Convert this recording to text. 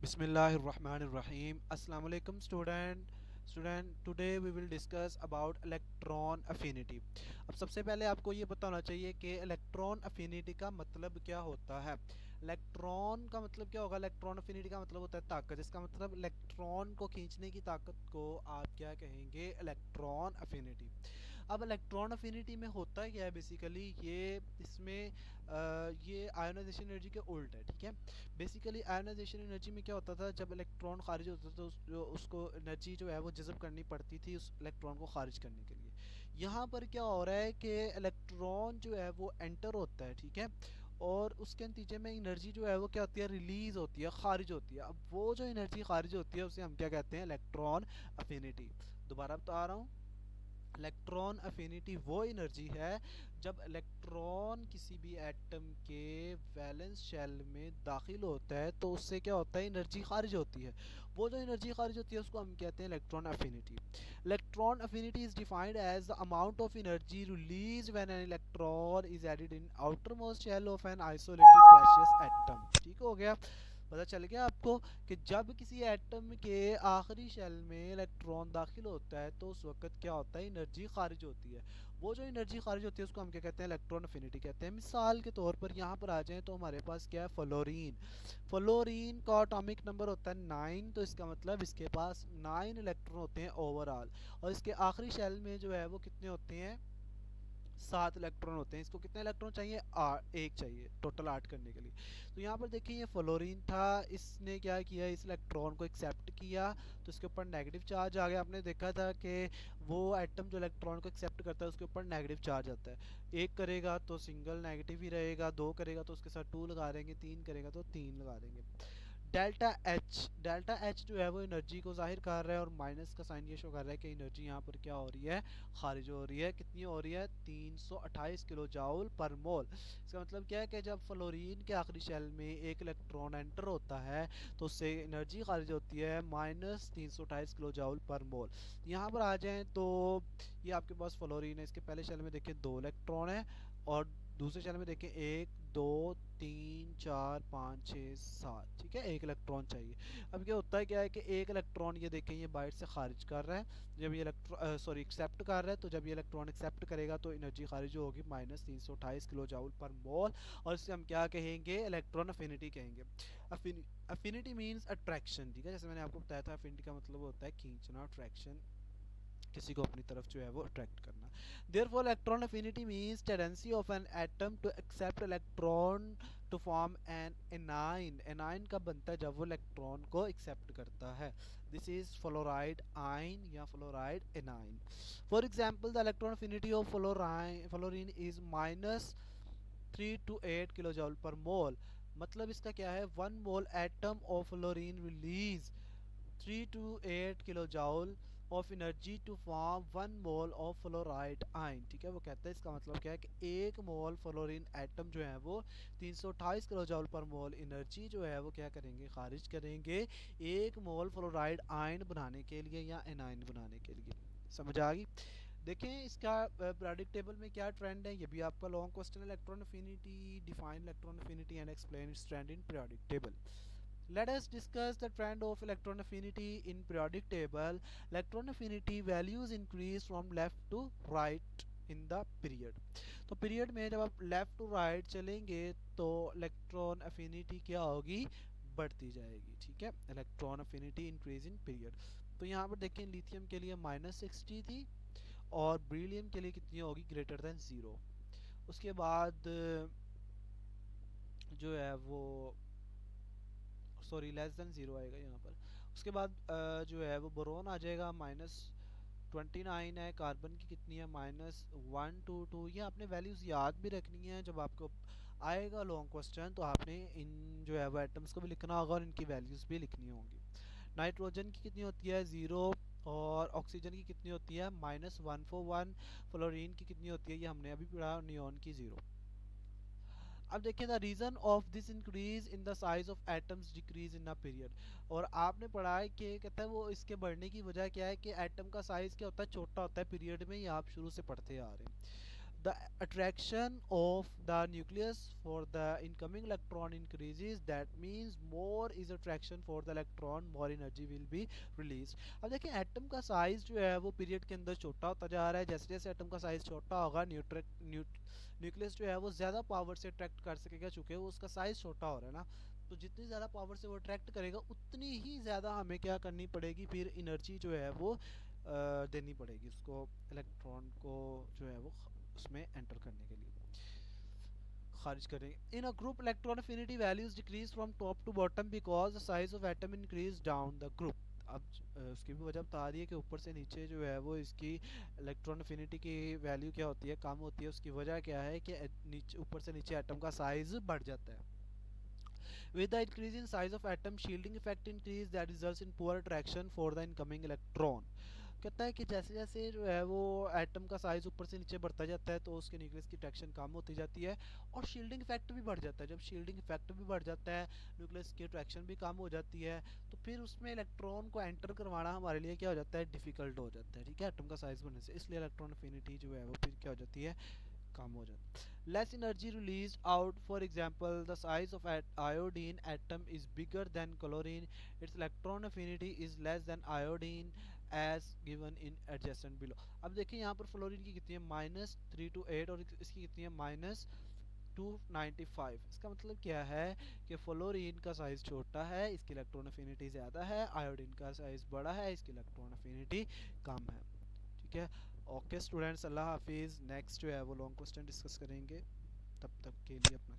Bismillahirrahmanirrahim. Assalamu alaikum student today we will discuss about electron affinity. अब सबसे पहले आपको ये पता होना चाहिए कि इलेक्ट्रॉन अफिनिटी का मतलब क्या होता है। इलेक्ट्रॉन का मतलब क्या होगा? इलेक्ट्रॉन अफिनिटी का मतलब होता है ताकत। इसका मतलब इलेक्ट्रॉन को खींचने की ताकत को आप क्या कहेंगे? Electron affinity. अब इलेक्ट्रॉन अफिनिटी में होता क्या है बेसिकली? ये इसमें ये आयोनाइजेशन एनर्जी के उल्ट है, ठीक है। बेसिकली आयोनाइजेशन एनर्जी में क्या होता था, जब इलेक्ट्रॉन खारिज होता था तो उसको एनर्जी जो है वो जज़ब करनी पड़ती थी उस इलेक्ट्रॉन को खारिज करने के लिए। यहाँ पर क्या हो रहा है कि इलेक्ट्रॉन जो है वो एंटर होता है, ठीक है, और उसके नतीजे में एनर्जी जो है वो क्या होती है? रिलीज होती है, खारिज होती है। अब वो जो एनर्जी खारिज होती है उसे हम क्या कहते हैं? Electron affinity. दोबारा बता रहा हूँ, इलेक्ट्रॉन अफिनिटी वो एनर्जी है जब इलेक्ट्रॉन किसी भी एटम के वैलेंस शेल में दाखिल होता है तो उससे क्या होता है? एनर्जी खारिज होती है। वो जो एनर्जी खारिज होती है उसको हम कहते हैं electron affinity. Electron affinity is defined as the amount of energy release when an electron is added in outermost shell of an isolated gaseous atom. ठीक हो गया? पता चल गया आपको कि जब किसी एटम के आखिरी शेल में इलेक्ट्रॉन दाखिल होता है तो उस वक्त क्या होता है? एनर्जी खारिज होती है। वो जो एनर्जी खारिज होती है उसको हम क्या कहते हैं? इलेक्ट्रॉन अफिनिटी कहते हैं। मिसाल के तौर पर यहाँ पर आ जाएं तो हमारे पास क्या है? फ्लोरीन। फ्लोरीन का एटॉमिक नंबर होता है 9, तो इसका मतलब इसके पास 9 इलेक्ट्रॉन होते हैं ओवरऑल, और इसके आखिरी शेल में जो है वो कितने होते हैं? 7 इलेक्ट्रॉन होते हैं। इसको कितने इलेक्ट्रॉन चाहिए? एक चाहिए टोटल 8 करने के लिए। तो यहाँ पर देखिए ये फ्लोरीन था, इसने क्या किया? इस इलेक्ट्रॉन को एक्सेप्ट किया तो इसके ऊपर नेगेटिव चार्ज आ गया। आपने देखा था कि वो एटम जो इलेक्ट्रॉन को एक्सेप्ट करता है उसके ऊपर नेगेटिव चार्ज आता है। एक करेगा तो सिंगल नेगेटिव ही रहेगा, दो करेगा तो उसके साथ टू लगा देंगे, तीन करेगा तो तीन लगा देंगे। डेल्टा एच जो है वो एनर्जी को जाहिर कर रहा है, और माइनस का साइन ये शो कर रहा है कि एनर्जी यहाँ पर क्या हो रही है? खारिज हो रही है। कितनी हो रही है? 328 किलो जाउल पर मोल। इसका मतलब क्या है कि जब फ्लोरीन के आखिरी शेल में एक इलेक्ट्रॉन एंटर होता है तो उससे एनर्जी खारिज होती है -328 किलो जाउल पर मोल। यहाँ पर आ जाएं तो ये आपके पास फ्लोरीन है, इसके पहले शेल में देखें 2 इलेक्ट्रॉन है, और दूसरे शेल में देखें 1 2 3 4 5 6 7, ठीक है, एक इलेक्ट्रॉन चाहिए। अब क्या होता है, क्या है कि एक इलेक्ट्रॉन ये देखें ये बाहर से खारिज कर रहा है, जब ये इलेक्ट्रॉन सॉरी एक्सेप्ट कर रहा है, तो जब ये इलेक्ट्रॉन एक्सेप्ट करेगा तो एनर्जी खारिज होगी -328 किलो जाउल पर मोल, और इसे हम क्या कहेंगे? इलेक्ट्रॉन अफिनिटी कहेंगे। अफिनिटी मीन्स अट्रैक्शन, ठीक है, जैसे मैंने आपको बताया था अफिनिटी का मतलब होता है खींचना, अट्रैक्शन, किसी को अपनी तरफ जो है वो अट्रैक्ट करना। Therefore electron affinity means tendency of an atom to accept electron to form an anion. Anion का बनता है जब वो इलेक्ट्रॉन को एक्सेप्ट करता है। दिस इज फ्लोराइड आयन या fluoride anion. For example the electron affinity of fluorine is -3 to 8 kilo joule per mole. मतलब इसका क्या है? 1 mole atom of fluorine release 3 to 8 kilo joule of energy to form 1 mole of fluoride ion. ठीक है, वो कहते हैं इसका मतलब क्या है कि 1 मोल फ्लोरीन एटम जो है वो 328 किलो जाउल पर मोल एनर्जी जो है वो क्या करेंगे? खारिज करेंगे 1 मोल फ्लोराइड आयन बनाने के लिए या एनाइन बनाने के लिए। समझ आ गई? देखें इसका पीरियोडिक टेबल में क्या ट्रेंड है, ये भी आपका लॉन्ग क्वेश्चन है। Electron affinity, define electron affinity and explain it's trend in periodic table. Let us discuss the trend of electron affinity in periodic table. Electron affinity values increase from left to right in the period. तो period में जब आप left to right चलेंगे तो electron affinity क्या होगी? बढ़ती जाएगी, ठीक है। Electron affinity increase in period. तो यहाँ पर देखें लिथियम के लिए -60 थी, और ब्रिलियम के लिए कितनी होगी? >0। उसके बाद जो है वो सॉरी <0 आएगा यहाँ पर। उसके बाद जो है वो बोरोन आ जाएगा -29 है। कार्बन की कितनी है? -122। ये आपने वैल्यूज़ याद भी रखनी है, जब आपको आएगा लॉन्ग क्वेश्चन तो आपने इन जो है वो एटम्स को भी लिखना होगा और इनकी वैल्यूज़ भी लिखनी होंगी। नाइट्रोजन की कितनी होती है? 0। और ऑक्सीजन की कितनी होती है? -141। फ्लोरीन की कितनी होती है? ये हमने अभी पढ़ा, नियॉन की 0। अब देखिए the reason of this increase in the size of atoms decrease in a period. और आपने पढ़ा है कि कहता है वो इसके बढ़ने की वजह क्या है कि एटम का साइज क्या होता है? छोटा होता है पीरियड में, ये आप शुरू से पढ़ते आ रहे हैं। the attraction of the nucleus for the incoming electron increases, that means more is attraction for the electron, more energy will be released. अब देखिए एटम का साइज जो है वो पीरियड के अंदर छोटा होता जा रहा है, जैसे जैसे एटम का साइज छोटा होगा न्यूक्लियस जो है वो ज़्यादा पावर से अट्रैक्ट कर सकेगा, चूँकि वो उसका साइज छोटा हो रहा है ना, तो जितनी ज़्यादा पावर से वो अट्रैक्ट करेगा उतनी ही ज़्यादा हमें क्या करनी पड़ेगी, फिर एनर्जी जो है वो देनी पड़ेगी उसको, इलेक्ट्रॉन को जो है वो उसमें एंटर करने के लिए, खारिज करेंगे। In a group electron affinity values decrease from top to bottom because the size of atom increase down the group. अब उसकी भी वजह बता रही है कि ऊपर से नीचे जो है वो इसकी इलेक्ट्रॉन अफिनिटी की वैल्यू क्या होती है, कम होती है। उसकी वजह क्या है कि नीचे ऊपर से नीचे एटम का साइज बढ़ जाता है। With the increase in size of atom, shielding effect increase that results in poor attraction for the incoming electron। कहता है कि जैसे जैसे जो है वो एटम का साइज ऊपर से नीचे बढ़ता जाता है तो उसके न्यूक्लियस की अट्रैक्शन कम होती जाती है, और शील्डिंग इफेक्ट भी बढ़ जाता है। जब शील्डिंग इफेक्ट भी बढ़ जाता है, न्यूक्लियस की अट्रैक्शन भी कम हो जाती है, तो फिर उसमें इलेक्ट्रॉन को एंटर करवाना हमारे लिए क्या हो जाता है, डिफिकल्ट हो जाता है। ठीक है, एटम का साइज बढ़ने से, इसलिए इलेक्ट्रॉन अफिनिटी जो है वो फिर क्या हो जाती है, कम हो जाता है। Less energy released out, for example the size of iodine atom is bigger than chlorine, its electron affinity is less than iodine as given in adjacent below। अब देखिए यहाँ पर फ्लोरीन की कितनी है, -328, और इसकी कितनी है, -295। इसका मतलब क्या है कि फ्लोरीन का साइज छोटा है, इसकी इलेक्ट्रॉन अफिनिटी ज़्यादा है, आयोडीन का साइज बड़ा है, इसकी इलेक्ट्रॉन अफिनिटी कम है। ठीक है, ओके स्टूडेंट्स, अल्लाह हाफिज़। नेक्स्ट जो है वो लॉन्ग क्वेश्चन डिस्कस करेंगे, तब तक के लिए अपना